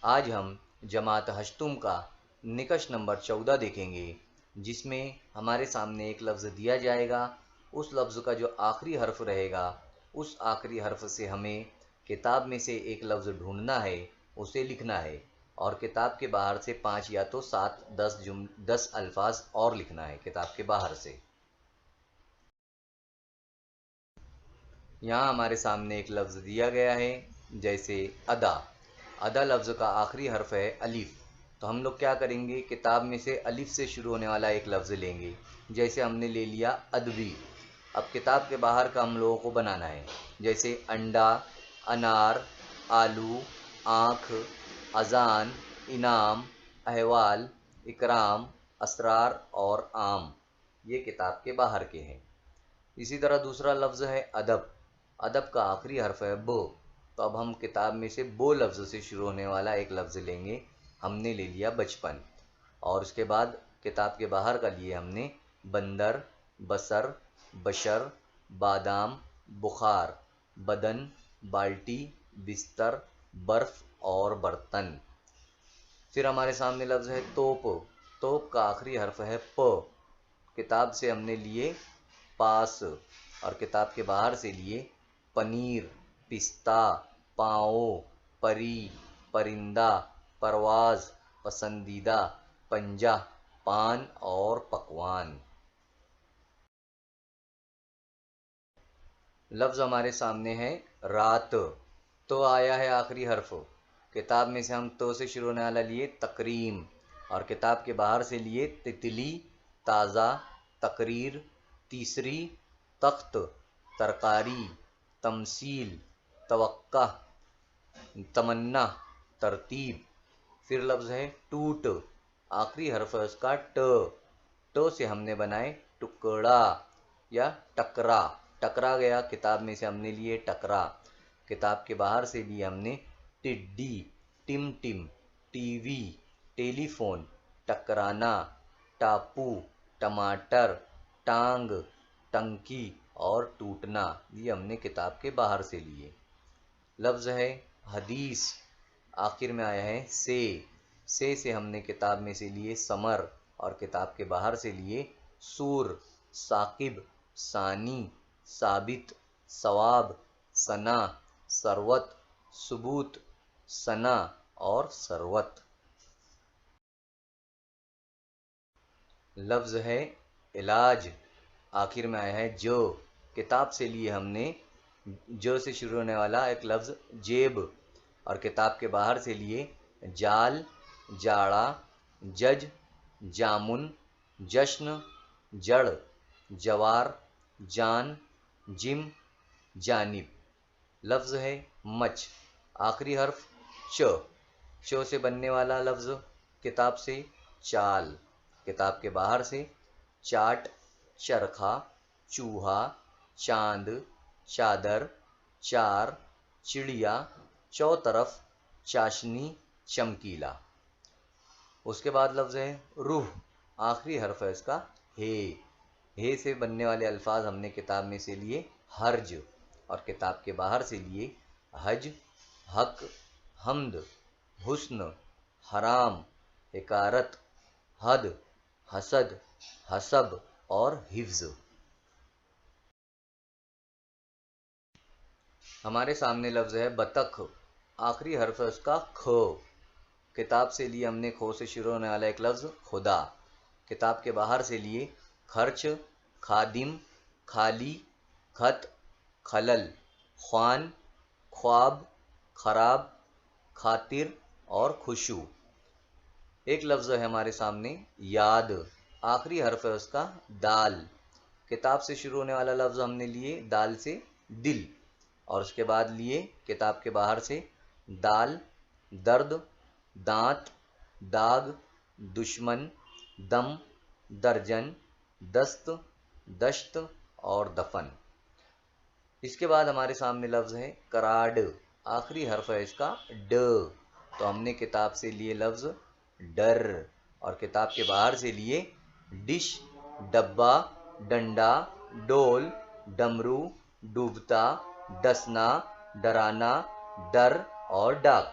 آج ہم جماعت ہشتم کا نکش نمبر 14 دیکھیں گے، جس میں ہمارے سامنے ایک لفظ دیا جائے گا۔ اس لفظ کا جو آخری حرف رہے گا، اس آخری حرف سے ہمیں کتاب میں سے ایک لفظ ڈھونڈنا ہے، اسے لکھنا ہے، اور کتاب کے باہر سے 5 یا تو 7 10 الفاظ اور لکھنا ہے کتاب کے باہر سے۔ یہاں ہمارے سامنے ایک لفظ دیا گیا ہے، جیسے ادا۔ ادا لفظ کا آخری حرف ہے الف، تو ہم لوگ کیا کریں گے، کتاب میں سے الف سے شروع ہونے والا ایک لفظ لیں گے، جیسے ہم نے لے لیا ادبی۔ اب کتاب کے باہر کا ہم لوگوں کو بنانا ہے، جیسے انڈا، انار، آلو، آنکھ، اذان، انعام، احوال، اکرام، اسرار اور عام۔ یہ کتاب کے باہر کے ہیں۔ اسی طرح دوسرا لفظ ہے ادب۔ ادب کا آخری حرف ہے ب، تو اب ہم کتاب میں سے بو لفظ سے شروع ہونے والا ایک لفظ لیں گے۔ ہم نے لے لیا بچپن، اور اس کے بعد کتاب کے باہر کا لیے ہم نے بندر، بصر، بشر، بادام، بخار، بدن، بالٹی، بستر، برف اور برتن۔ پھر ہمارے سامنے لفظ ہے توپ۔ توپ کا آخری حرف ہے پ، کتاب سے ہم نے لیے پاس، اور کتاب کے باہر سے لیے پنیر، پستہ، پاؤں، پری، پرندہ، پرواز، پسندیدہ، پنجہ، پان اور پکوان۔ لفظ ہمارے سامنے ہے رات۔ تو آیا ہے آخری حرف، کتاب میں سے ہم تو سے شروع ہونے والا لیے تکریم، اور کتاب کے باہر سے لیے تتلی، تازہ، تقریر، تیسری، تخت، ترکاری، تمثیل، توقع، تمنا، ترتیب۔ پھر لفظ ہے ٹوٹ۔ آخری حرف ہے اس کا ٹ۔ ٹ سے ہم نے بنائے ٹکڑا یا ٹکرا۔ ٹکرا گیا، کتاب میں سے ہم نے لیے ٹکرا، کتاب کے باہر سے لیے ہم نے ٹڈی، ٹم ٹم، ٹی وی، ٹیلی فون، ٹکرانا، ٹاپو، ٹماٹر، ٹانگ، ٹنکی اور ٹوٹنا۔ یہ ہم نے کتاب کے باہر سے لیے۔ لفظ ہے حدیث۔ آخر میں آیا ہے سے ہم نے کتاب میں سے لیے ثمر، اور کتاب کے باہر سے لیے سور، ثاقب، ثانی، ثابت، ثواب، ثنا، ثروت، ثبوت، ثنا اور ثروت۔ لفظ ہے علاج۔ آخر میں آیا ہے جو، کتاب سے لیے ہم نے جو سے شروع ہونے والا ایک لفظ جیب، اور کتاب کے باہر سے لیے جال، جاڑا، جج، جامن، جشن، جڑ، جوار، جان، جم، جانب۔ لفظ ہے مچ۔ آخری حرف چ سے بننے والا لفظ کتاب سے چال، کتاب کے باہر سے چاٹ، چرخا، چوہا، چاند، چادر، چار، چڑیا، چوطرف، چاشنی، چمکیلا۔ اس کے بعد لفظ ہے روح۔ آخری حرف ہے اس کا ہے سے بننے والے الفاظ ہم نے کتاب میں سے لیے حرج، اور کتاب کے باہر سے لیے حج، حق، حمد، حسن، حرام، حکارت، حد، حسد، حسب اور حفظ۔ ہمارے سامنے لفظ ہے بطخ۔ آخری حرف ہے اس کا کھ، کتاب سے لیے ہم نے کھو سے شروع ہونے والا ایک لفظ خدا، کتاب کے باہر سے لیے خرچ، خادم، خالی، خط، خلل، خوان، خواب، خراب، خاطر اور خوشو۔ ایک لفظ ہے ہمارے سامنے یاد۔ آخری حرف ہے اس کا دال، کتاب سے شروع ہونے والا لفظ ہم نے لیے دال سے دل، اور اس کے بعد لیے کتاب کے باہر سے دال، درد، دانت، داغ، دشمن، دم، درجن، دست، دشت اور دفن۔ اس کے بعد ہمارے سامنے لفظ ہے کراڈ۔ آخری حرف ہے اس کا ڈ، تو ہم نے کتاب سے لیے لفظ ڈر، اور کتاب کے باہر سے لیے ڈش، ڈبہ، ڈنڈا، ڈول، ڈمرو، ڈوبتا، ڈسنا، ڈرانا، ڈر اور ڈاک۔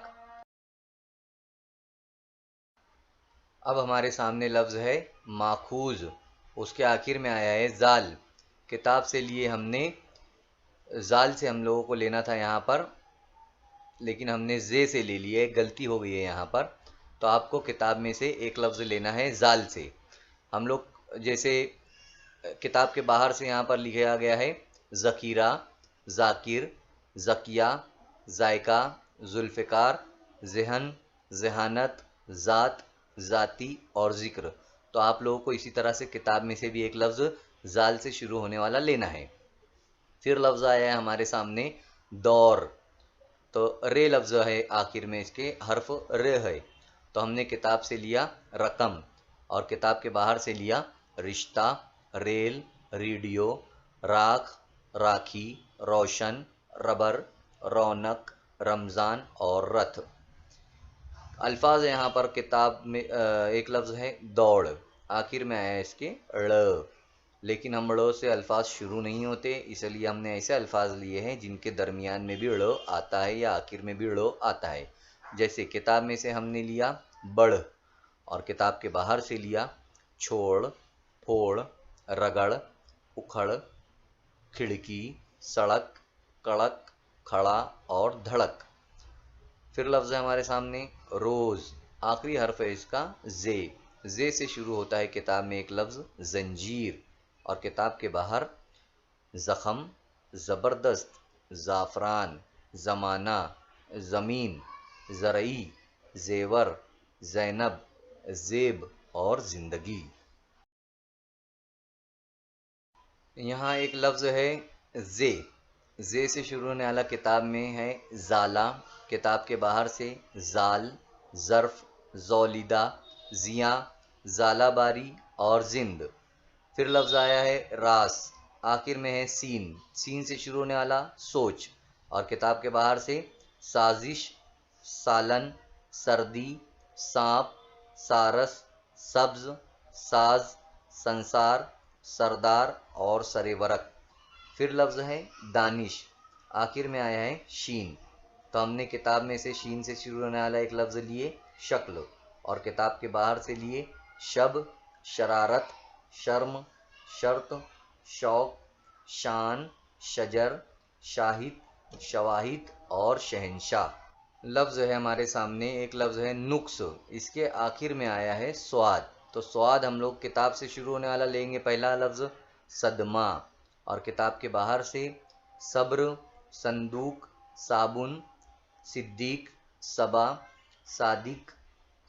اب ہمارے سامنے لفظ ہے ماخوذ، اس کے آخر میں آیا ہے زال۔ کتاب سے لیے ہم نے، زال سے ہم لوگوں کو لینا تھا یہاں پر، لیکن ہم نے زے سے لے لیے، غلطی ہو گئی ہے یہاں پر۔ تو آپ کو کتاب میں سے ایک لفظ لینا ہے زال سے۔ ہم لوگ جیسے کتاب کے باہر سے یہاں پر لکھا گیا ہے ذخیرہ، ذاکر، ذکیہ، ذائقہ، ذوالفقار، ذہن، ذہانت، ذات، ذاتی اور ذکر۔ تو آپ لوگوں کو اسی طرح سے کتاب میں سے بھی ایک لفظ زال سے شروع ہونے والا لینا ہے۔ پھر لفظ آیا ہے ہمارے سامنے دور، تو رے لفظ ہے آخر میں، اس کے حرف رے ہے۔ تو ہم نے کتاب سے لیا رقم، اور کتاب کے باہر سے لیا رشتہ، ریل، ریڈیو، راکھ، راکھی، روشن، ربر، رونق، رمضان اور رتھ۔ الفاظ یہاں پر کتاب میں ایک لفظ ہے دوڑ، آخر میں آیا ہے اس کے ڑ، لیکن ہم ڑ سے الفاظ شروع نہیں ہوتے، اس لیے ہم نے ایسے الفاظ لیے ہیں جن کے درمیان میں بھی ڑ آتا ہے یا آخر میں بھی ڑ آتا ہے۔ جیسے کتاب میں سے ہم نے لیا بڑھ، اور کتاب کے باہر سے لیا چھوڑ، پھوڑ، رگڑ، اکھڑ، کھڑکی، سڑک، کڑک، کھڑا اور دھڑک۔ پھر لفظ ہے ہمارے سامنے روز، آخری حرف ہے اس کا زے۔ زے سے شروع ہوتا ہے کتاب میں ایک لفظ زنجیر، اور کتاب کے باہر زخم، زبردست، زعفران، زمانہ، زمین، زرعی، زیور، زینب، زیب اور زندگی۔ یہاں ایک لفظ ہے زے، زے سے شروع ہونے والا کتاب میں ہے زالہ، کتاب کے باہر سے زال، ظرف، زولیدہ، زیاں، زالہ باری اور زند۔ پھر لفظ آیا ہے راس، آخر میں ہے سین، سین سے شروع ہونے والا سوچ، اور کتاب کے باہر سے سازش، سالن، سردی، سانپ، سارس، سبز، ساز، سنسار، سردار اور سر ورق۔ پھر لفظ ہے دانش، آخر میں آیا ہے شین۔ تو ہم نے کتاب میں سے شین سے شروع ہونے والا ایک لفظ لیے شکل، اور کتاب کے باہر سے لیے شب، شرارت، شرم، شرط، شوق، شان، شجر، شاہد، شواہد اور شہنشاہ۔ لفظ ہے ہمارے سامنے ایک لفظ ہے نقص، اس کے آخر میں آیا ہے سواد۔ تو سواد ہم لوگ کتاب سے شروع ہونے والا لیں گے، پہلا لفظ صدمہ، اور کتاب کے باہر سے صبر، صندوق، صابن، صدیق، صبا، صادق،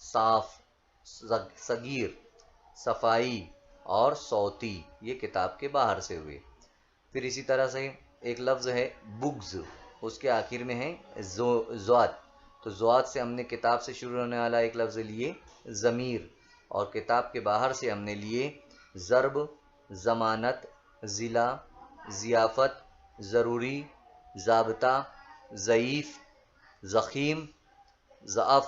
صاف، صغیر، صفائی اور صوتی، یہ کتاب کے باہر سے ہوئے۔ پھر اسی طرح سے ایک لفظ ہے بغض، اس کے آخر میں ہے ذوات۔ تو ذوات سے ہم نے کتاب سے شروع ہونے والا ایک لفظ لیے ضمیر، اور کتاب کے باہر سے ہم نے لیے ضرب، ضمانت، ضلع، ضیافت، ضروری، ضابطہ، ضعیف، ضخیم، ضعف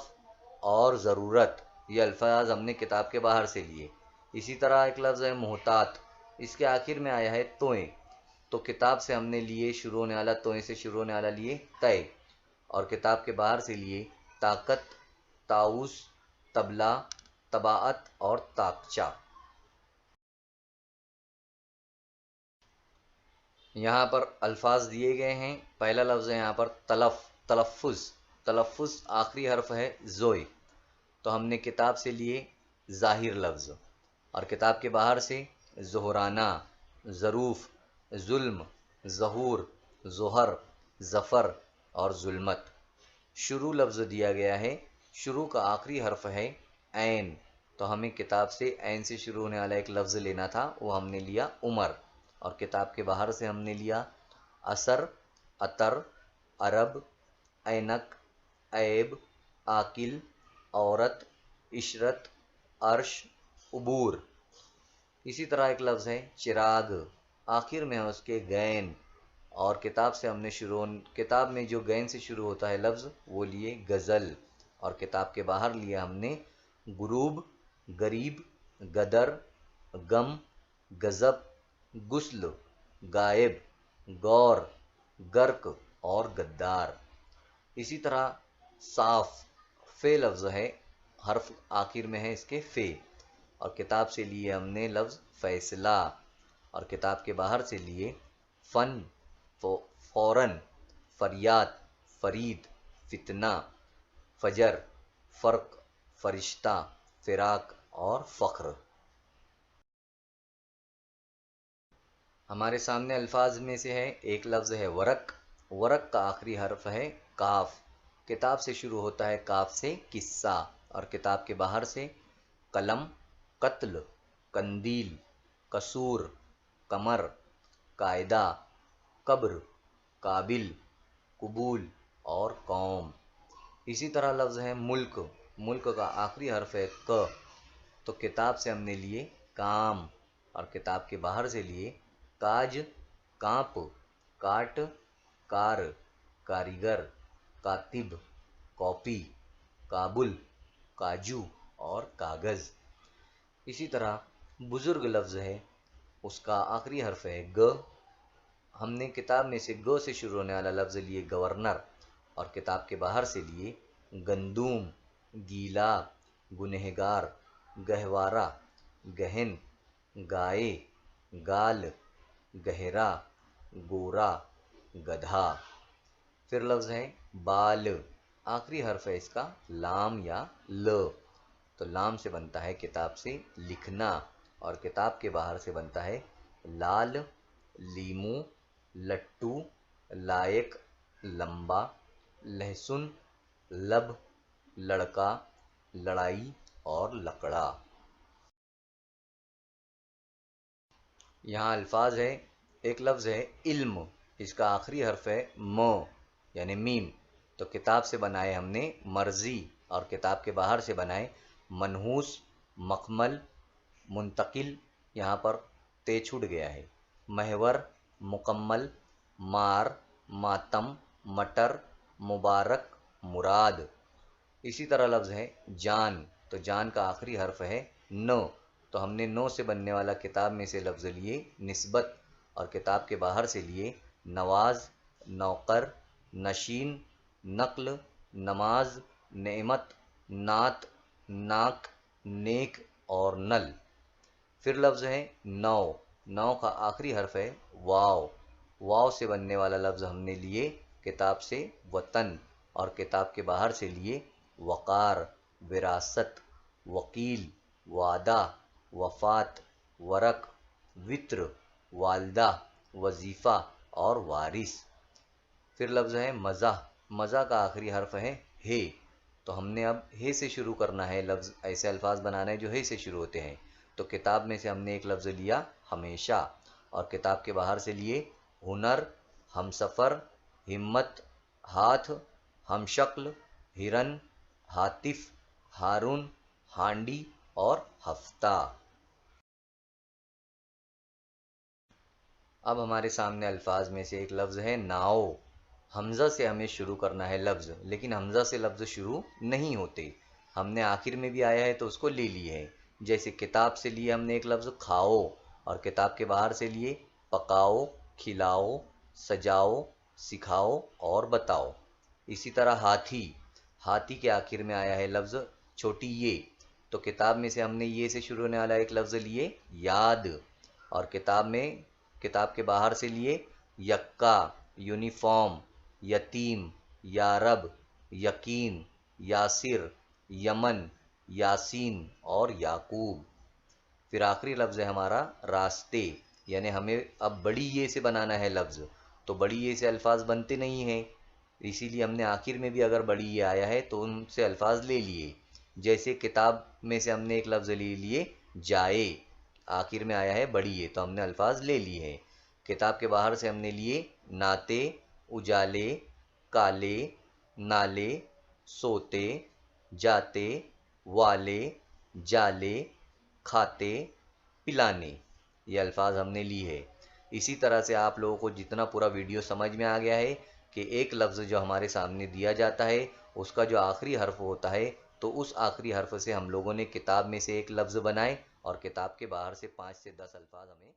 اور ضرورت۔ یہ الفاظ ہم نے کتاب کے باہر سے لیے۔ اسی طرح ایک لفظ ہے محتاط، اس کے آخر میں آیا ہے توئیں، تو کتاب سے ہم نے لیے شروع ہونے والا، توئیں سے شروع ہونے والا لیے طے، اور کتاب کے باہر سے لیے طاقت، طاؤس، طبلہ، طباعت اور طاقچہ۔ یہاں پر الفاظ دیے گئے ہیں، پہلا لفظ ہے یہاں پر تلفظ، تلفظ آخری حرف ہے زوئے۔ تو ہم نے کتاب سے لیے ظاہر لفظ، اور کتاب کے باہر سے ظہرانہ، ظروف، ظلم، ظہور، ظہر، ظفر اور ظلمت۔ شروع لفظ دیا گیا ہے، شروع کا آخری حرف ہے عین، تو ہمیں کتاب سے عین سے شروع ہونے والا ایک لفظ لینا تھا، وہ ہم نے لیا عمر، اور کتاب کے باہر سے ہم نے لیا اثر، عطر، عرب، اینک، عیب، عاقل، عورت، عشرت، عرش، عبور۔ اسی طرح ایک لفظ ہے چراغ، آخر میں ہے اس کے غین، اور کتاب میں جو غین سے شروع ہوتا ہے لفظ وہ لیے غزل، اور کتاب کے باہر لیا ہم نے غروب، غریب، غدر، غم، غضب، غسل، غائب، غور، غرق اور غدار۔ اسی طرح صاف، فے لفظ ہے حرف آخر میں ہے اس کے فے، اور کتاب سے لیے ہم نے لفظ فیصلہ، اور کتاب کے باہر سے لیے فن، فوراً، فریاد، فرید، فتنہ، فجر، فرق، فرشتہ، فراق اور فخر۔ ہمارے سامنے الفاظ میں سے ہے ایک لفظ ہے ورق، ورق کا آخری حرف ہے کاف، کتاب سے شروع ہوتا ہے کاف سے قصہ، اور کتاب کے باہر سے قلم، قتل، قندیل، قصور، قمر، قاعدہ، قبر، قابل، قبول اور قوم۔ اسی طرح لفظ ہے ملک، ملک کا آخری حرف ہے ق، تو کتاب سے ہم نے لیے کام، اور کتاب کے باہر سے لیے کاج، کانپ، کاٹ، کار، کاریگر، کاتب، کاپی، کابل، کاجو اور کاغذ۔ اسی طرح بزرگ لفظ ہے، اس کا آخری حرف ہے گ، ہم نے کتاب میں سے گ سے شروع ہونے والا لفظ لیے گورنر، اور کتاب کے باہر سے لیے گندوم، گیلا، گنہگار، گہوارہ، گہن، گائے، گال، گہرا، گورا، گدھا۔ پھر لفظ ہے بال، آخری حرف ہے اس کا لام یا ل، تو لام سے بنتا ہے کتاب سے لکھنا، اور کتاب کے باہر سے بنتا ہے لال، لیمو، لٹو، لائق، لمبا، لہسن، لب، لڑکا، لڑائی اور لکڑا۔ یہاں الفاظ ہے، ایک لفظ ہے علم، اس کا آخری حرف ہے م یعنی میم، تو کتاب سے بنائے ہم نے مرضی، اور کتاب کے باہر سے بنائے منحوس، مخمل، منتقل، یہاں پر تے چھوٹ گیا ہے، محور، مکمل، مار، ماتم، مٹر، مبارک، مراد۔ اسی طرح لفظ ہے جان، تو جان کا آخری حرف ہے ن، تو ہم نے نو سے بننے والا کتاب میں سے لفظ لیے نسبت، اور کتاب کے باہر سے لیے نواز، نوکر، نشین، نقل، نماز، نعمت، نعت، ناک، نیک اور نل۔ پھر لفظ ہے نو، نو کا آخری حرف ہے واو، واو سے بننے والا لفظ ہم نے لیے کتاب سے وطن، اور کتاب کے باہر سے لیے وقار، وراثت، وکیل، وعدہ، وفات، ورق، وطر، والدہ، وظیفہ اور وارث۔ پھر لفظ ہے مزاح، مزاح کا آخری حرف ہے ہے، تو ہم نے اب ہے سے شروع کرنا ہے لفظ، ایسے الفاظ بنانا ہے جو ہے سے شروع ہوتے ہیں، تو کتاب میں سے ہم نے ایک لفظ لیا ہمیشہ، اور کتاب کے باہر سے لیے ہنر، ہم سفر، ہمت، ہاتھ، ہم شکل، ہرن، ہاتف، ہارون، ہانڈی اور ہفتہ۔ اب ہمارے سامنے الفاظ میں سے ایک لفظ ہے ناؤ، حمزہ سے ہمیں شروع کرنا ہے لفظ، لیکن حمزہ سے لفظ شروع نہیں ہوتے، ہم نے آخر میں بھی آیا ہے تو اس کو لے لیے ہے، جیسے کتاب سے لیے ہم نے ایک لفظ کھاؤ، اور کتاب کے باہر سے لیے پکاؤ، کھلاؤ، سجاؤ، سکھاؤ اور بتاؤ۔ اسی طرح ہاتھی، ہاتھی کے آخر میں آیا ہے لفظ چھوٹی یہ، تو کتاب میں سے ہم نے یہ سے شروع ہونے والا ایک لفظ لیے یاد، اور کتاب کے باہر سے لیے یکا، یونیفارم، یتیم، یارب، یقین، یاسر، یمن، یاسین اور یعقوب۔ پھر آخری لفظ ہے ہمارا راستے، یعنی ہمیں اب بڑی یہ سے بنانا ہے لفظ، تو بڑی یہ سے الفاظ بنتے نہیں ہیں، اسی لیے ہم نے آخر میں بھی اگر بڑی یہ آیا ہے تو ان سے الفاظ لے لیے، جیسے کتاب میں سے ہم نے ایک لفظ لے لیے جائے، آخر میں آیا ہے بڑی یہ تو ہم نے الفاظ لے لیے ہیں۔ کتاب کے باہر سے ہم نے لیے ناتے، اجالے، کالے، نالے، سوتے، جاتے، والے، جالے، کھاتے، پلانے، یہ الفاظ ہم نے لی ہے۔ اسی طرح سے آپ لوگوں کو جتنا پورا ویڈیو سمجھ میں آ گیا ہے کہ ایک لفظ جو ہمارے سامنے دیا جاتا ہے اس کا جو آخری حرف ہوتا ہے تو اس آخری حرف سے ہم لوگوں نے کتاب میں سے ایک لفظ بنائے، اور کتاب کے باہر سے 5 سے 10 الفاظ ہمیں